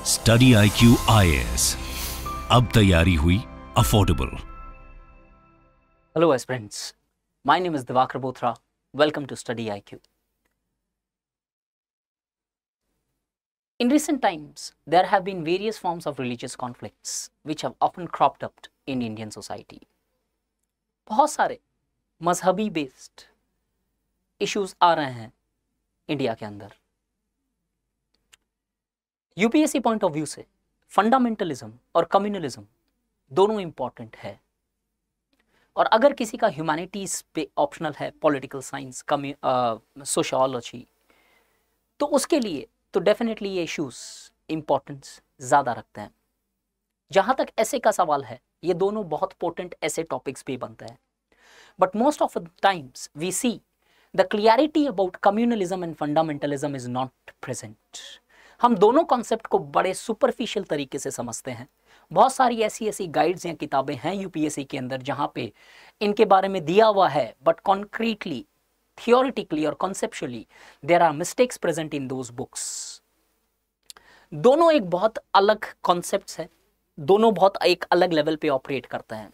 Study IQ IAS, अब तैयारी हुई affordable. Hello aspirants, my name is Divakar Bothra. Welcome to Study IQ. In recent times, there have been various forms of religious conflicts which have often cropped up in Indian society. बहुत सारे मजहबी based issues आ रहे हैं India के अंदर। UPSC point of view से fundamentalism और communalism दोनों इंपॉर्टेंट है, और अगर किसी का ह्यूमैनिटीज पे ऑप्शनल है, पॉलिटिकल साइंस, सोशियोलॉजी, तो उसके लिए तो डेफिनेटली ये इश्यूज इंपॉर्टेंस ज़्यादा रखते हैं। जहाँ तक ऐसे का सवाल है, ये दोनों बहुत पोटेंट ऐसे टॉपिक्स भी बनते हैं, but most of the times we see the clarity about communalism and fundamentalism is not present. हम दोनों कॉन्सेप्ट को बड़े सुपरफिशियल तरीके से समझते हैं। बहुत सारी ऐसी गाइड्स या किताबें हैं यूपीएससी के अंदर जहाँ पे इनके बारे में दिया हुआ है, बट कॉन्क्रीटली, थियोरिटिकली और conceptually there are mistakes present in those books. दोनों एक बहुत अलग कॉन्सेप्ट्स है, दोनों बहुत एक अलग लेवल पे ऑपरेट करते हैं।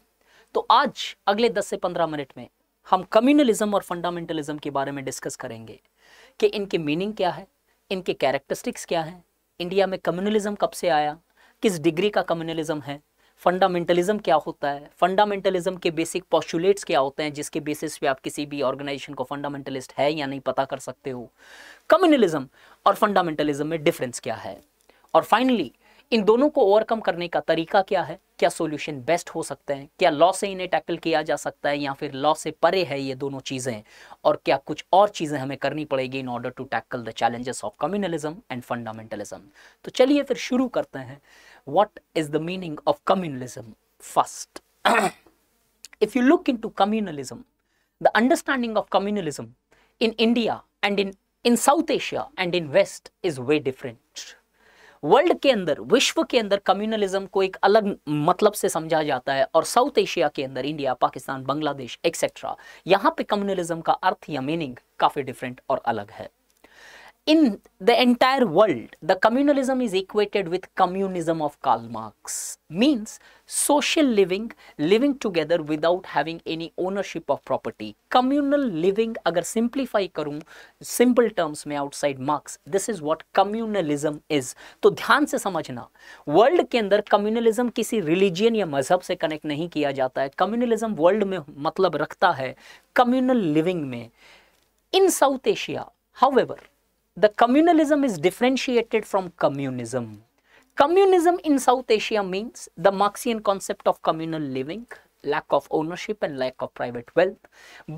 तो आज अगले 10 से 15 मिनट में हम कम्युनलिज्म और फंडामेंटलिज्म के बारे में डिस्कस करेंगे कि इनके मीनिंग क्या है, इनके कैरेक्टरिस्टिक्स क्या हैं, इंडिया में कम्युनलिज्म कब से आया, किस डिग्री का कम्युनलिज्म है, फंडामेंटलिज्म क्या होता है, फंडामेंटलिज्म के बेसिक पोस्टुलेट्स क्या होते हैं जिसके बेसिस पे आप किसी भी ऑर्गेनाइजेशन को फंडामेंटलिस्ट है या नहीं पता कर सकते हो, कम्युनलिज्म और फंडामेंटलिज्म में डिफरेंस क्या है, और फाइनली इन दोनों को ओवरकम करने का तरीका क्या है, क्या सॉल्यूशन बेस्ट हो सकते हैं, क्या लॉ से इन्हें टैकल किया जा सकता है या फिर लॉ से परे है ये दोनों चीज़ें, और क्या कुछ और चीज़ें हमें करनी पड़ेगी in order to tackle the challenges of communalism and fundamentalism. तो चलिए फिर शुरू करते हैं। What is the meaning of communalism? First, if you look into communalism, the understanding of communalism in India and in South Asia and in West is way different. World के अंदर, विश्व के अंदर कम्युनलिज्म को एक अलग मतलब से समझा जाता है, और साउथ एशिया के अंदर, इंडिया, पाकिस्तान, बांग्लादेश एक्सेट्रा, यहाँ पे कम्युनलिज्म का अर्थ या मीनिंग काफी डिफरेंट और अलग है। In the entire world, the communalism is equated with communism of Karl Marx, means social living together without having any ownership of property. Communal living अगर simplify करूँ simple terms में outside Marx, this is what communalism is. तो ध्यान से समझना, world के अंदर communalism किसी रिलीजियन या मजहब से कनेक्ट नहीं किया जाता है। कम्युनलिज्म वर्ल्ड में मतलब रखता है कम्युनल लिविंग में। In South Asia, however, the communalism is differentiated from communism. Communism in South Asia means the Marxian concept of communal living, lack of ownership and lack of private wealth.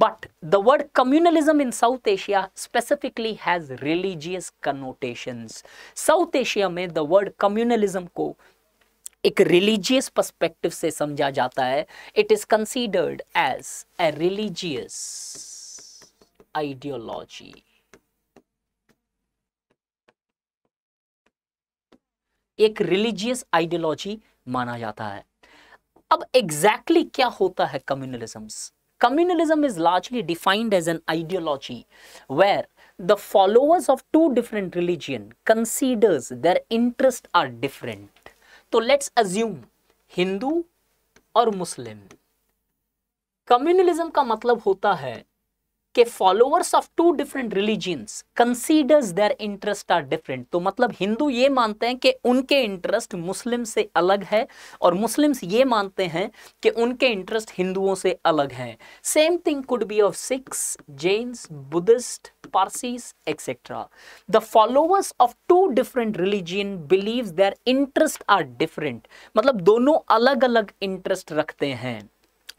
But the word communalism in South Asia specifically has religious connotations. South Asia में the word communalism को एक religious perspective से समझा जाता है. It is considered as a religious ideology. एक religious ideology माना जाता है। अब एग्जैक्टली क्या होता है communalism? Communalism is largely defined as an ideology where the followers of two different religion considers their interest are different. तो लेट्स अज्यूम हिंदू और मुस्लिम। कम्युनलिज्म का मतलब होता है कि followers of two different religions considers their interest are different. तो मतलब हिंदू ये मानते हैं कि उनके इंटरेस्ट मुस्लिम से अलग है, और मुस्लिम्स ये मानते हैं कि उनके इंटरेस्ट हिंदुओं से अलग हैं। Same thing could be of Sikhs, Jains, Buddhist, Parsis etcetera. The followers of two different religion believes their interest are different, मतलब दोनों अलग अलग इंटरेस्ट रखते हैं।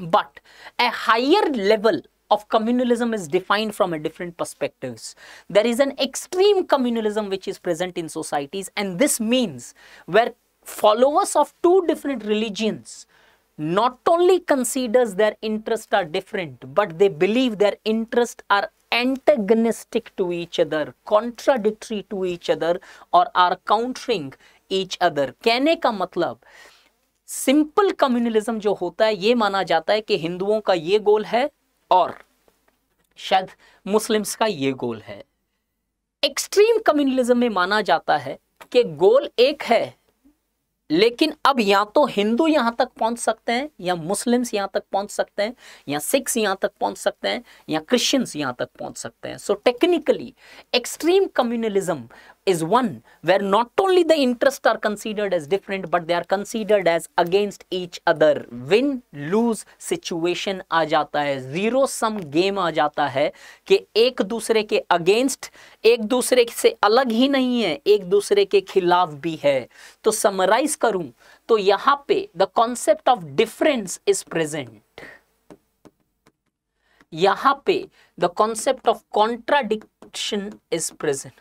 But a higher level of communalism is defined from a different perspectives. There is an extreme communalism which is present in societies, and this means where followers of two different religions not only considers their interests are different, but they believe their interests are antagonistic to each other, contradictory to each other, or are countering each other. कहने का मतलब simple communalism जो होता है, ये माना जाता है कि हिंदुओं का ये गोल है और शायद मुस्लिम्स का ये गोल है। एक्सट्रीम कम्युनलिज्म में माना जाता है कि गोल एक है लेकिन अब या तो हिंदू यहां तक पहुंच सकते हैं, या मुस्लिम्स यहां तक पहुंच सकते हैं, या सिख्स यहां तक पहुंच सकते हैं, या क्रिश्चियंस यहां तक पहुंच सकते हैं. So technically extreme communalism is one where not only the interests are considered as different but they are considered as against each other. win lose situation आ जाता है, zero sum game आ जाता है कि एक दूसरे के अगेंस्ट, एक दूसरे से अलग ही नहीं है, एक दूसरे के खिलाफ भी है. तो समराइज करूं तो यहां पे the concept of difference is present, यहां पे the concept of contradiction is present.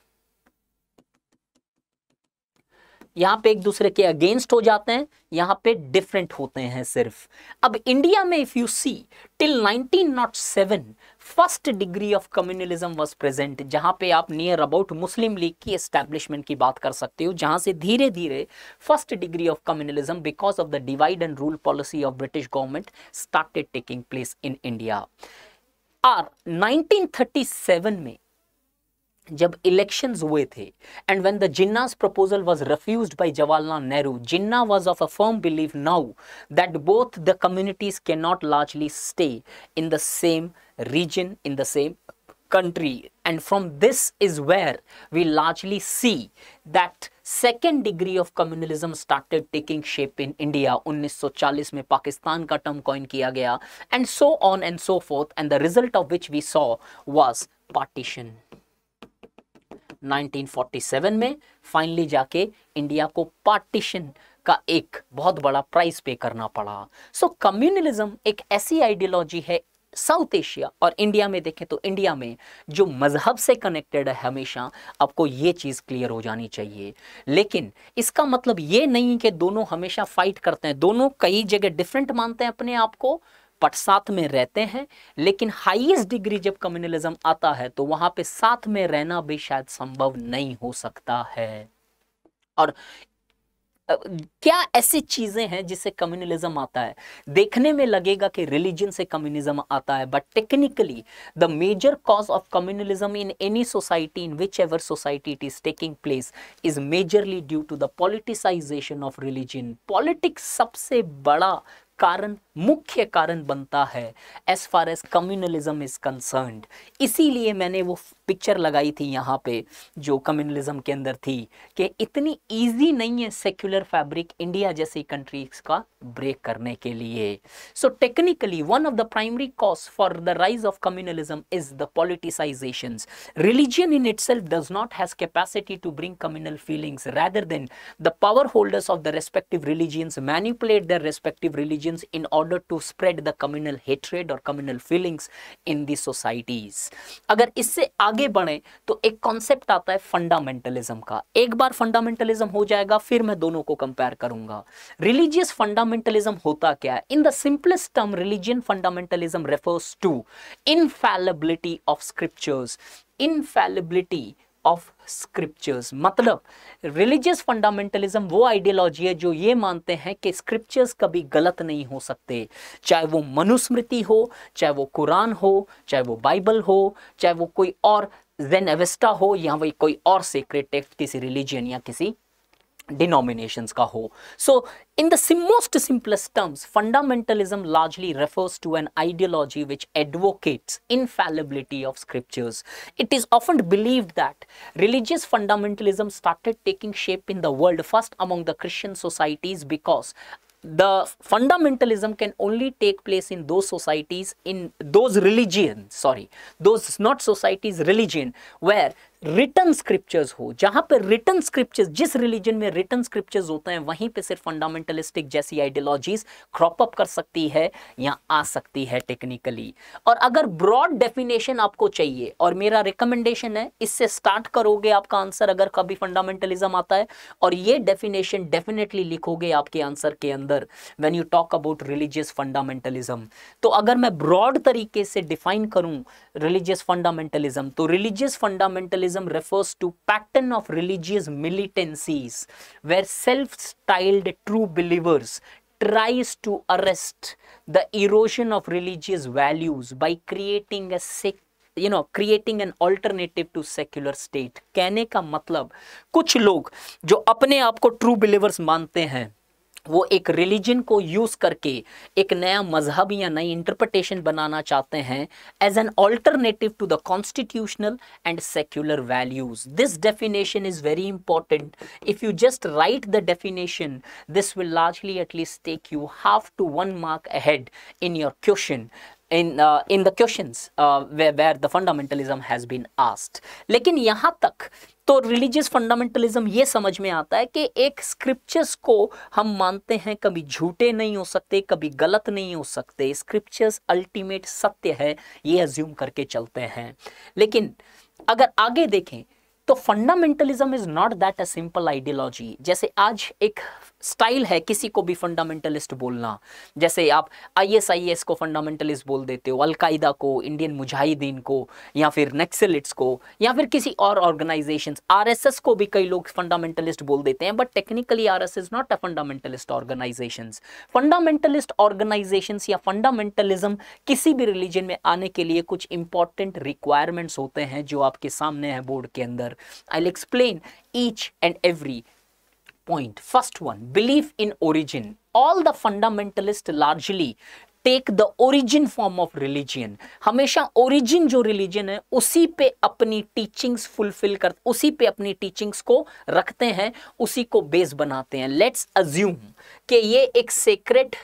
यहां पे एक दूसरे के अगेंस्ट हो जाते हैं, यहां पे डिफरेंट होते हैं सिर्फ. अब इंडिया में if you see till 1907 first degree of communalism was present, जहां पे आप नियर अबाउट मुस्लिम लीग की एस्टैब्लिशमेंट की बात कर सकते हो, जहां से धीरे धीरे first degree of communalism because of the divide and rule policy of British government started taking place in India. और 1937 में जब इलेक्शंस हुए थे and when the Jinnah's proposal was refused by Jawaharlal Nehru, Jinnah was of a firm belief now that both the communities can not largely stay in the same region, in the same country, and from this is where we largely see that second degree of communalism started taking shape in India. 1940 में पाकिस्तान का term coin किया गया, and so on and so forth, and the result of which we saw was partition. 1947 में finally जाके India को partition का एक बहुत बड़ा प्राइस पे करना पड़ा. सो कम्युनलिज्म एक ऐसी आइडियोलॉजी है साउथ एशिया और इंडिया में देखें तो इंडिया में जो मजहब से कनेक्टेड है. हमेशा आपको ये चीज क्लियर हो जानी चाहिए. लेकिन इसका मतलब ये नहीं कि दोनों हमेशा फाइट करते हैं, दोनों कई जगह डिफरेंट मानते हैं अपने आप को बट साथ में रहते हैं. लेकिन हाईएस्ट डिग्री जब कम्युनलिज्म आता है तो वहां पे साथ में रहना भी शायद संभव नहीं हो सकता है. और क्या ऐसी चीजें हैं जिससे कम्युनलिज्म आता है? देखने में लगेगा कि रिलीजन से कम्युनिज्म आता है, but technically the major cause of communalism in any society, in whichever society it is taking place, is majorly due to the politicization of religion. Politics सबसे बड़ा कारण, मुख्य कारण बनता है as far as communalism is concerned. इसीलिए मैंने वो पिक्चर लगाई थी यहाँ पे जो कम्युनलिज्म के अंदर थी कि इतनी इजी नहीं है सेक्युलर फैब्रिक इंडिया जैसी कंट्रीज का ब्रेक करने के लिए. So technically one of the primary cause for the rise of communalism is the politicisations. Religion in itself does not has capacity to bring communal feelings, rather than the power holders of the respective religions manipulate their respective religions in order to spread the communal hatred or communal feelings in the societies. अगर इससे आगे बढ़े तो एक concept आता है fundamentalism का. एक बार फंडामेंटलिज्म हो जाएगा फिर मैं दोनों को कंपेयर करूंगा. रिलीजियस फंडामेंटलिज्म होता क्या है? In the simplest term religion fundamentalism refers to infallibility of scriptures. Infallibility of scriptures मतलब रिलीजियस फंडामेंटलिज्म वो आइडियोलॉजी है जो ये मानते हैं कि स्क्रिप्चर्स कभी गलत नहीं हो सकते, चाहे वो मनुस्मृति हो, चाहे वो कुरान हो, चाहे वो बाइबल हो, चाहे वो कोई और ज़ेन एवेस्टा हो, या वही कोई और सीक्रेट टेक्स्ट किसी रिलीजन या किसी denominations का हो. So in the most simplest terms, fundamentalism largely refers to an ideology which advocates infallibility of scriptures. It is often believed that religious fundamentalism started taking shape in the world first among the Christian societies because the fundamentalism can only take place in those societies, in those religions, those not societies, religion where written scriptures हो. जहां पर written scriptures, जिस religion में written scriptures होते हैं वहीं पे सिर्फ फंडामेंटलिस्टिक जैसी आइडियोलॉजीज क्रॉप अप कर सकती है या आ सकती है टेक्निकली. और अगर ब्रॉड डेफिनेशन आपको चाहिए, और मेरा रिकमेंडेशन है इससे स्टार्ट करोगे आपका आंसर अगर कभी फंडामेंटलिज्म आता है, और ये डेफिनेशन डेफिनेटली लिखोगे आपके आंसर के अंदर when you talk about religious fundamentalism. तो अगर मैं ब्रॉड तरीके से डिफाइन करूं रिलीजियस फंडामेंटलिज्म, तो religious fundamentalism refers to pattern of religious militancies where self-styled true believers tries to arrest the erosion of religious values by creating creating an alternative to secular state. कहने का मतलब कुछ लोग जो अपने आप को ट्रू बिलीवर्स मानते हैं वो एक रिलीजन को यूज करके एक नया मजहब या नई इंटरप्रिटेशन बनाना चाहते हैं as an alternative to the constitutional and secular values. This definition is very important. If you just write the definition, this will largely at least take you half to 1 mark ahead in your question, in the questions where the fundamentalism has been asked. लेकिन यहाँ तक तो religious fundamentalism ये समझ में आता है कि एक स्क्रिप्चर्स को हम मानते हैं कभी झूठे नहीं हो सकते, कभी गलत नहीं हो सकते. स्क्रिप्चर्स अल्टीमेट सत्य है, ये अज्यूम करके चलते हैं. लेकिन अगर आगे देखें तो fundamentalism is not that a simple ideology. जैसे आज एक स्टाइल है किसी को भी फंडामेंटलिस्ट बोलना. जैसे आप ISIS को फंडामेंटलिस्ट बोल देते हो, अलकायदा को, इंडियन मुजाहिदीन को, या फिर नक्सलिट्स को, या फिर किसी और ऑर्गेनाइजेशंस, RSS को भी कई लोग फंडामेंटलिस्ट बोल देते हैं. But technically RSS is not a fundamentalist organisations. Fundamentalist organisations या फंडामेंटलिज्म किसी भी रिलीजन में आने के लिए कुछ इंपॉर्टेंट रिक्वायरमेंट्स होते हैं जो आपके सामने है बोर्ड के अंदर. I'll explain each and every point. First one, belief in origin. All the fundamentalists largely take the origin form of religion. हमेशा origin जो religion है उसी पे अपनी teachings fulfill कर, उसी पे अपनी teachings को रखते हैं, उसी को base बनाते हैं. Let's assume कि ये एक sacred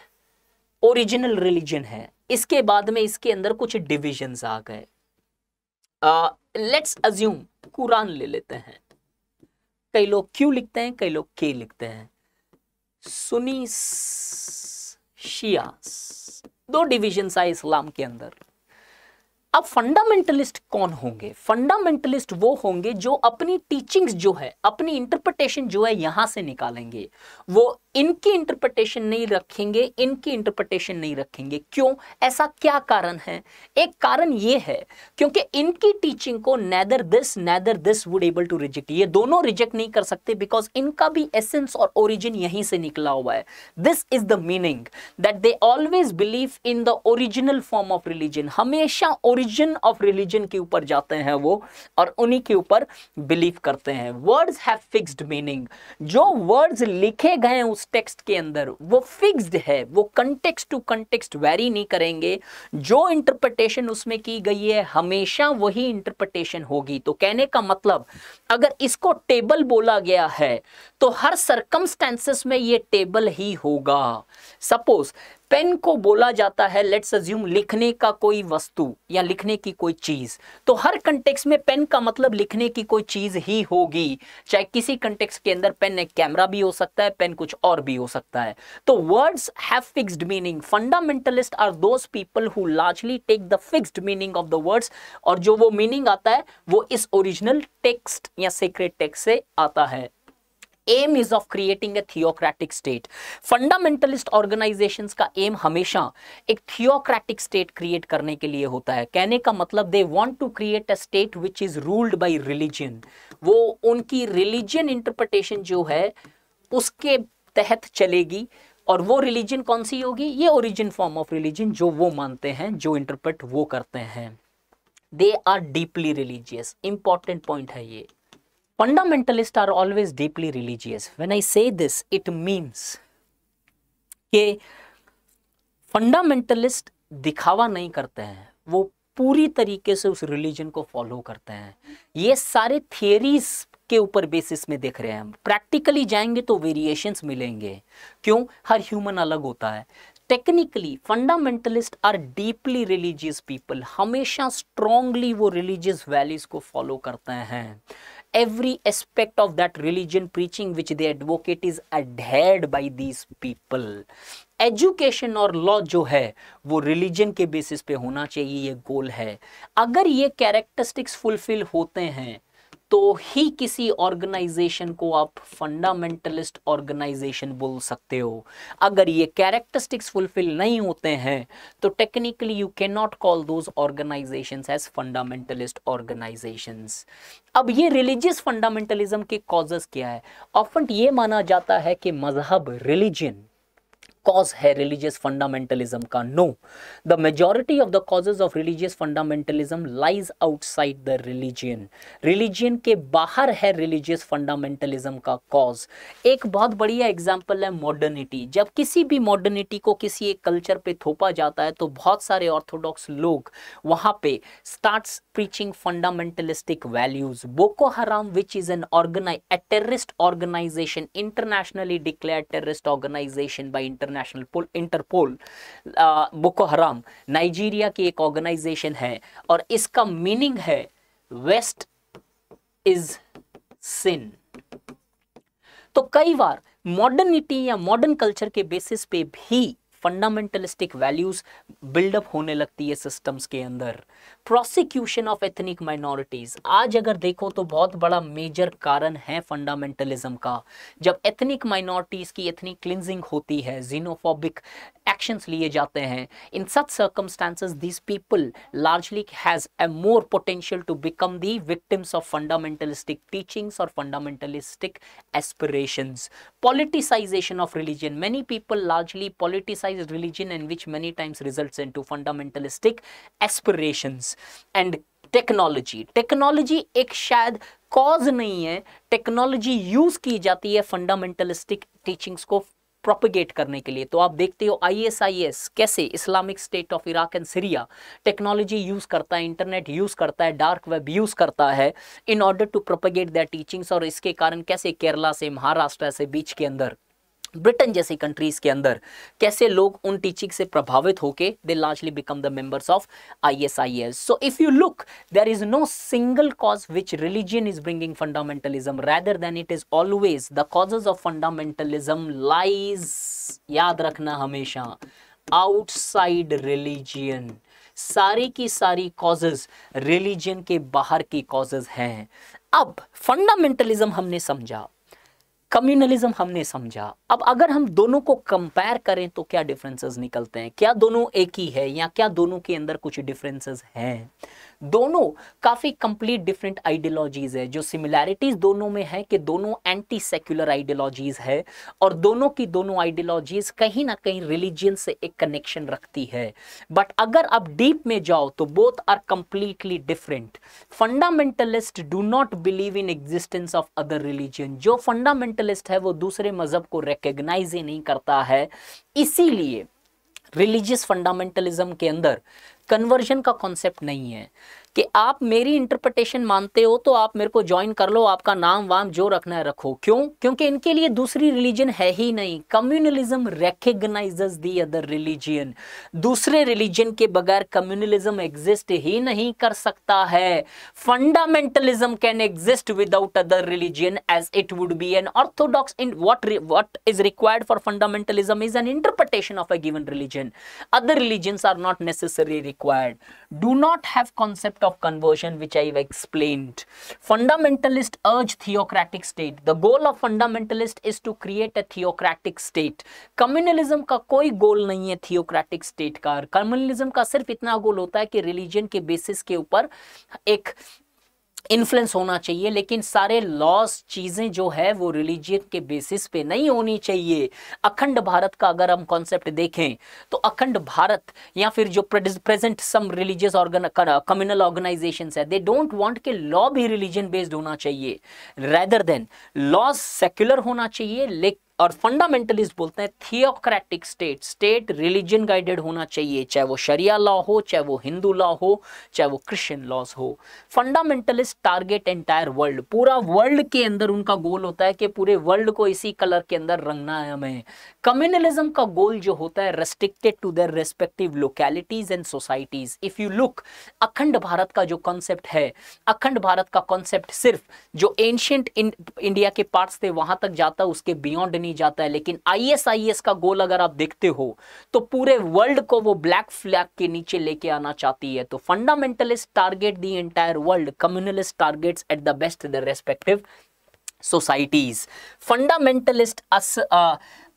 original religion है. इसके बाद में इसके अंदर कुछ divisions आ गए. लेट्स अज्यूम कुरान ले लेते हैं. कई लोग क्यों लिखते हैं, कई लोग के लिखते हैं. सुन्नी शियास, 2 डिविजन्स आए इस्लाम के अंदर. अब फंडामेंटलिस्ट कौन होंगे? फंडामेंटलिस्ट वो होंगे जो अपनी टीचिंग्स जो है, अपनी इंटरप्रिटेशन जो है यहां से निकालेंगे. वो इनकी इंटरप्रिटेशन नहीं रखेंगे, इनकी इंटरप्रिटेशन नहीं रखेंगे. क्यों? ऐसा क्या कारण है? एक कारण ये है क्योंकि इनकी टीचिंग को neither this would able to reject. ये दोनों रिजेक्ट नहीं कर सकते बिकॉज इनका भी एसेंस और ओरिजिन यहीं से निकला हुआ है. This is the meaning that they always believe in the original form of religion. हमेशा ओरिजिन ऑफ रिलीजन के ऊपर जाते हैं वो और उन्हीं के ऊपर बिलीव करते हैं. Words have fixed meaning. जो वर्ड्स लिखे गए हैं उस टेक्स्ट के अंदर वो फिक्स्ड है, वो कंटेक्स्ट टू कंटेक्स्ट वेरी नहीं करेंगे. जो इंटरप्रिटेशन उसमें की गई है हमेशा वही इंटरप्रिटेशन होगी. तो कहने का मतलब अगर इसको टेबल बोला गया है तो हर सर्कमस्टेंसेस में ये टेबल ही होगा. सपोज पेन को बोला जाता है, लेट्स अज्यूम, लिखने का कोई वस्तु या लिखने की कोई चीज, तो हर कंटेक्स्ट में पेन का मतलब लिखने की कोई चीज ही होगी. चाहे किसी कंटेक्स्ट के अंदर पेन एक कैमरा भी हो सकता है, पेन कुछ और भी हो सकता है. तो words have fixed meaning. Fundamentalist are those people who largely take the fixed meaning of the words, और जो वो मीनिंग आता है वो इस ओरिजिनल टेक्स्ट या सीक्रेट टेक्स्ट से आता है. Aim is of creating a theocratic state. Fundamentalist organisations का एम हमेशा एक थियोक्रेटिक स्टेट क्रिएट करने के लिए होता है. कहने का मतलब they want to create a state which is ruled by religion. वो उनकी रिलीजन इंटरप्रिटेशन जो है उसके तहत चलेगी, और वो रिलीजन कौन सी होगी? ये ओरिजिन फॉर्म ऑफ रिलीजन जो वो मानते हैं, जो इंटरप्रेट वो करते हैं. They are deeply religious. Important point है ये. Fundamentalists are always deeply religious. When I say this, it means कि फंडामेंटलिस्ट दिखावा नहीं करते हैं, वो पूरी तरीके से उस रिलीजन को फॉलो करते हैं. ये सारे थियरीज के ऊपर बेसिस में देख रहे हैं. हम प्रैक्टिकली जाएंगे तो वेरिएशंस मिलेंगे. क्यों? हर ह्यूमन अलग होता है. Technically fundamentalist are deeply religious people. हमेशा स्ट्रांगली वो रिलीजियस वैल्यूज को फॉलो करते हैं. Every aspect of that religion preaching which they advocate is adhered by these people. Education और लॉ जो है वो रिलीजन के बेसिस पे होना चाहिए, ये गोल है. अगर ये कैरेक्टरिस्टिक्स फुलफिल होते हैं तो ही किसी ऑर्गेनाइजेशन को आप फंडामेंटलिस्ट ऑर्गेनाइजेशन बोल सकते हो. अगर ये कैरेक्टरिस्टिक्स फुलफिल नहीं होते हैं तो technically you can not call those organisations as fundamentalist organisations. अब ये रिलीजियस फंडामेंटलिज्म के कॉजेस क्या है? ऑफन ये माना जाता है कि मजहब, रिलीजन कॉज है रिलीजियस फंडामेंटलिज्म का? No, the majority of the causes of religious fundamentalism lies outside the religion. Religion के बाहर है रिलीजियस फंडामेंटलिज्म का कॉज। एक बहुत बढ़िया एग्जांपल है मॉडर्निटी। जब किसी भी मॉडर्निटी को किसी एक कल्चर पे थोपा जाता है तो बहुत सारे ऑर्थोडॉक्स लोग वहां पे starts preaching fundamentalist values. Boko Haram, which is a terrorist organization, internationally declared terrorist organization by Interpol. Boko Haram Nigeria की एक ऑर्गेनाइजेशन है और इसका मीनिंग है वेस्ट इज सिन। तो कई बार मॉडर्निटी या मॉडर्न कल्चर के बेसिस पे भी फंडामेंटलिस्टिक वैल्यूज बिल्डअप होने लगती है सिस्टम्स के अंदर। प्रोसिक्यूशन ऑफ एथनिक माइनॉरिटीज आज अगर देखो तो बहुत बड़ा मेजर कारण है फंडामेंटलिज्म का। जब एथनिक माइनॉरिटीज की एथनिक क्लिंजिंग होती है, xenophobic एक्शंस लिए जाते हैं, in such circumstances this people largely has a more potential to become the victims of fundamentalistic teachings और fundamentalistic aspirations. Politicization of religion. Many people largely politicize religion, and which many times results into fundamentalistic aspirations. And technology एक शायद cause नहीं है, technology use की जाती है फंडामेंटलिस्टिक teachings को propagate करने के लिए। तो आप देखते हो ISIS कैसे Islamic state of Iraq and Syria technology use करता है, इंटरनेट यूज करता है, डार्क वेब यूज करता है in order to propagate their teachings. और इसके कारण कैसे केरला से, महाराष्ट्र से, बीच के अंदर, ब्रिटेन जैसी कंट्रीज के अंदर कैसे लोग उन टीचिंग से प्रभावित होके they largely become the members of ISIS. So if you look, there is no single cause which religion is bringing fundamentalism, rather than it is always the causes of fundamentalism lies, याद रखना हमेशा, outside religion. सारी की सारी causes religion के बाहर की causes हैं। अब फंडामेंटलिज्म हमने समझा, कम्युनलिज्म हमने समझा। अब अगर हम दोनों को कंपेयर करें तो क्या डिफरेंसेस निकलते हैं? क्या दोनों एक ही है या क्या दोनों के अंदर कुछ डिफरेंसेस हैं? दोनों काफी कंप्लीट डिफरेंट आइडियोलॉजीज है। जो सिमिलैरिटीज दोनों में है कि दोनों एंटी सेक्युलर आइडियोलॉजीज है और दोनों की दोनों आइडियोलॉजीज कहीं ना कहीं रिलीजियन से एक कनेक्शन रखती है। बट अगर आप डीप में जाओ तो both are completely different. Fundamentalist do not believe in existence of other religion. जो फंडामेंटलिस्ट है वो दूसरे मजहब को रिकॉग्नाइज ही नहीं करता है। इसीलिए रिलीजियस फंडामेंटलिज्म के अंदर कन्वर्जन का कॉन्सेप्ट नहीं है कि आप मेरी इंटरप्रिटेशन मानते हो तो आप मेरे को ज्वाइन कर लो, आपका नाम वाम जो रखना है रखो। क्यों? क्योंकि इनके लिए दूसरी रिलीजन है ही नहीं। Communalism recognises the other religion. दूसरे रिलीजन के बगैर कम्युनलिज्म एग्जिस्ट ही नहीं कर सकता है। Fundamentalism can exist without other religion as it would be an orthodox. In what is required for fundamentalism is an interpretation of a given religion. Other religions are not necessarily required. Do not have concept of conversion, which I have explained. Fundamentalists urge theocratic state. The goal of fundamentalist is to create a theocratic state. Communalism का कोई गोल नहीं है theocratic state का। Communalism का सिर्फ इतना गोल होता है कि रिलीजन के बेसिस के ऊपर एक इन्फ्लुएंस होना चाहिए, लेकिन सारे लॉस चीजें जो है वो रिलीजियन के बेसिस पे नहीं होनी चाहिए। अखंड भारत का अगर हम कॉन्सेप्ट देखें तो अखंड भारत या फिर जो present some religious communal organisations है, दे डोंट वांट कि लॉ भी रिलीजन बेस्ड होना चाहिए, रेदर देन लॉ सेक्युलर होना चाहिए। और फंडामेंटलिस्ट बोलते हैं theocratic state, state religion guided होना चाहिए, चाहे वो शरिया लॉ हो, चाहे वो हिंदू लॉ हो, चाहे वो क्रिश्चियन लॉज हो। फंडामेंटलिस्ट टारगेट एंटायर वर्ल्ड, पूरा वर्ल्ड के अंदर उनका गोल होता है कि पूरे वर्ल्ड को इसी कलर के अंदर रंगना है हमें। कम्युनलिज्म का गोल जो होता है restricted to their respective localities and societies. If you look, अखंड भारत का जो कॉन्सेप्ट है, अखंड भारत का कॉन्सेप्ट सिर्फ जो एंशिएंट इंडिया के पार्ट्स थे वहां तक जाता है, उसके बियॉन्ड नहीं जाता है। लेकिन ISIS का गोल अगर आप देखते हो तो पूरे वर्ल्ड को वो ब्लैक फ्लैग के नीचे लेके आना चाहती है। तो fundamentalist target the entire world, communalist targets at the best the respective societies. Fundamentalist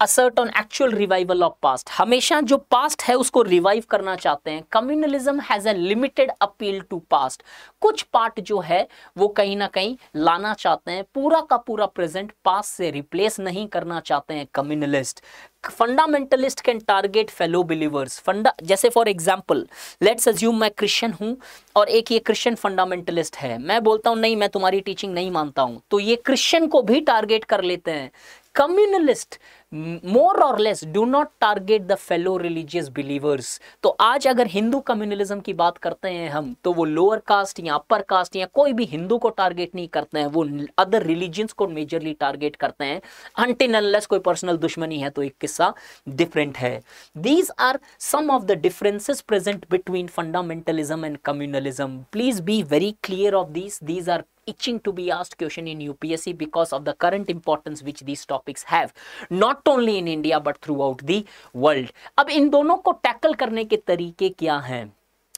assert on actual revival of past, हमेशा जो past है उसको revive करना चाहते हैं. Communalism has a limited appeal to past. कुछ part जो है वो कहीं ना कहीं लाना चाहते हैं, पूरा का पूरा present past से replace नहीं करना चाहते हैं communalist. Fundamentalist can target fellow believers. जैसे फॉर एग्जाम्पल लेट्स अज्यूम मैं क्रिश्चियन हूं और एक ये क्रिश्चियन फंडामेंटलिस्ट है, मैं बोलता हूं नहीं मैं तुम्हारी टीचिंग नहीं मानता हूं, तो ये क्रिश्चियन को भी टारगेट कर लेते हैं. कम्युनलिस्ट मोर और less do not target the fellow religious believers. तो आज अगर हिंदू कम्युनलिज्म की बात करते हैं हम, तो वो लोअर कास्ट या अपर कास्ट या कोई भी हिंदू को टारगेट नहीं करते हैं, वो अदर रिलीजियंस को मेजरली टारगेट करते हैं. अनटिल अनलेस कोई पर्सनल दुश्मनी है तो एक किस्सा डिफरेंट है. These are some of the differences present between fundamentalism and communalism. Please be very clear of these are itching to be asked question in UPSC because of the current importance which these topics have, not only in India but throughout the world. अब इन दोनों को tackle करने के तरीके क्या हैं?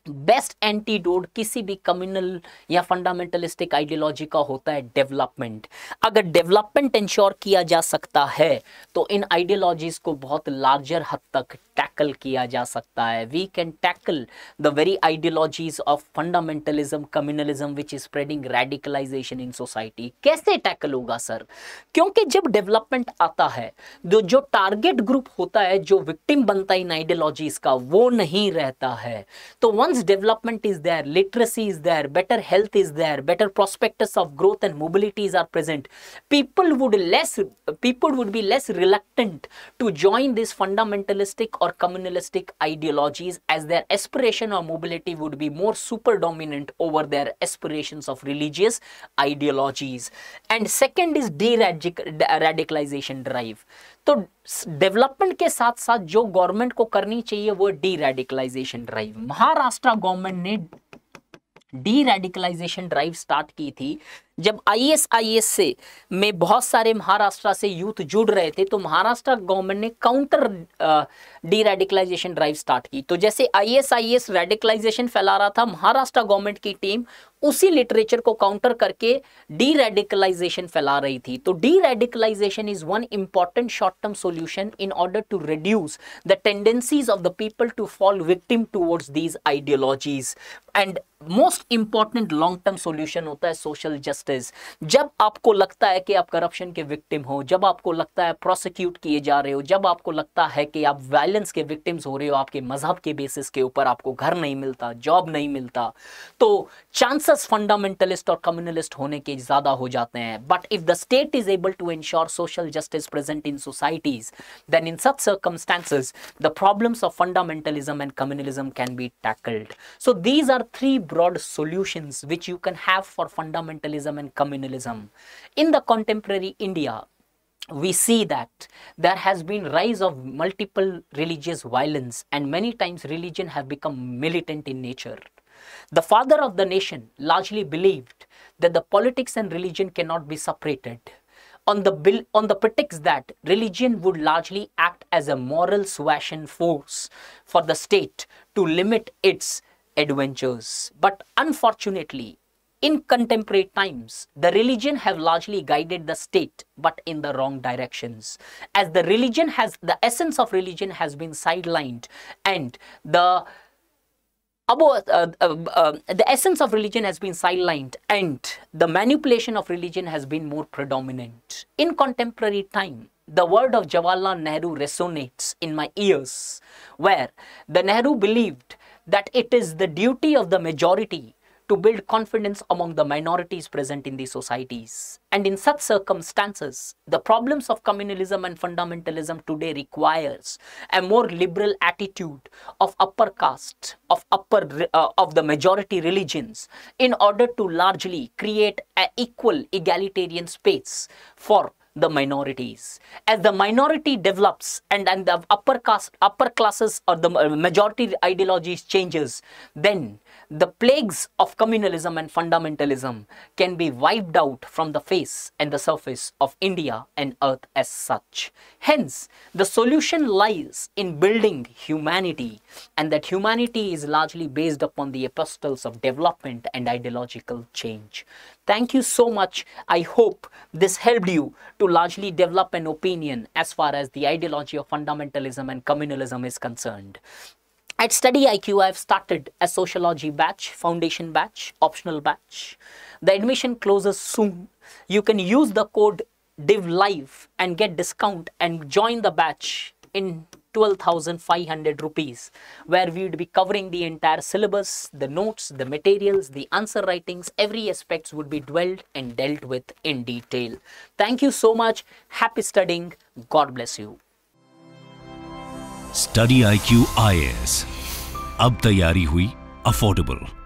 Best antidote किसी भी कम्युनल या फंडामेंटलिस्टिक आइडियोलॉजी का होता है डेवलपमेंट. अगर डेवलपमेंट इंश्योर किया जा सकता है तो इन आइडियोलॉजीज को बहुत लार्जर हद तक टैकल किया जा सकता है. We can tackle the very ideologies of fundamentalism, communalism which is spreading radicalisation in society. कैसे टैकल होगा सर? क्योंकि जब डेवलपमेंट आता है जो टारगेट ग्रुप होता है, जो विक्टिम बनता है इन आइडियोलॉजीज का, वो नहीं रहता है. तो once development is there, literacy is there, better health is there, better prospectus of growth and mobilities are present, people would be less reluctant to join these fundamentalistic or communalistic ideologies, as their aspiration or mobility would be more super dominant over their aspirations of religious ideologies. And second is de-radicalization drive. तो development के साथ साथ जो government को करनी चाहिए वो de radicalisation drive. Maharashtra government ने डी रेडिकलाइजेशन ड्राइव स्टार्ट की थी जब ISIS से में बहुत सारे महाराष्ट्र से यूथ जुड़ रहे थे. तो महाराष्ट्र गवर्नमेंट ने counter de radicalisation drive start की. तो जैसे ISIS रेडिकलाइजेशन फैला रहा था, महाराष्ट्र गवर्नमेंट की टीम उसी लिटरेचर को काउंटर करके डी रेडिकलाइजेशन फैला रही थी. तो de radicalisation is one important short term solution in order to reduce the tendencies of the people to fall victim towards these ideologies. And most important long term solution होता है social justice. जब आपको लगता है कि आप corruption के victim हो, जब आपको लगता है प्रोसिक्यूट किए जा रहे हो, जब आपको लगता है कि आप वायलेंस के विक्टिम्स हो रहे हो, आपके मजहब के बेसिस के ऊपर आपको घर नहीं मिलता, जॉब नहीं मिलता, तो चांसेस फंडामेंटलिस्ट और कम्युनलिस्ट होने के ज्यादा हो जाते हैं. But if the state is able to ensure social justice present in societies, then in such circumstances the problems of fundamentalism and communalism can be tackled. So these are three broad solutions which you can have for fundamentalism and communalism. In the contemporary India, we see that there has been rise of multiple religious violence, and many times religion have become militant in nature. The father of the nation largely believed that the politics and religion cannot be separated, on the pretext that religion would largely act as a moral suasion force for the state to limit its adventures. But unfortunately, in contemporary times, the religion have largely guided the state, but in the wrong directions. As the essence of religion has been sidelined, and the essence of religion has been sidelined, and the manipulation of religion has been more predominant. In contemporary time, the word of Jawaharlal Nehru resonates in my ears, where the Nehru believed that it is the duty of the majority to build confidence among the minorities present in the societies. And in such circumstances, the problems of communalism and fundamentalism today requires a more liberal attitude of upper caste, of the majority religions, in order to largely create an equal egalitarian space for the minorities. As the minority develops and the upper classes or the majority ideologies changes, then the plagues of communalism and fundamentalism can be wiped out from the face and the surface of India and earth as such. Hence, the solution lies in building humanity, and that humanity is largely based upon the apostles of development and ideological change. Thank you so much. I hope this helped you to largely develop an opinion as far as the ideology of fundamentalism and communalism is concerned. At Study IQ, I have started a sociology batch, foundation batch, optional batch. The admission closes soon. You can use the code DIVLIVE and get discount and join the batch in 12,500 rupees, where we would be covering the entire syllabus, the notes, the materials, the answer writings, every aspects would be dwelled and dealt with in detail. Thank you so much. Happy studying. God bless you. Study IQ IAS, अब तैयारी हुई affordable.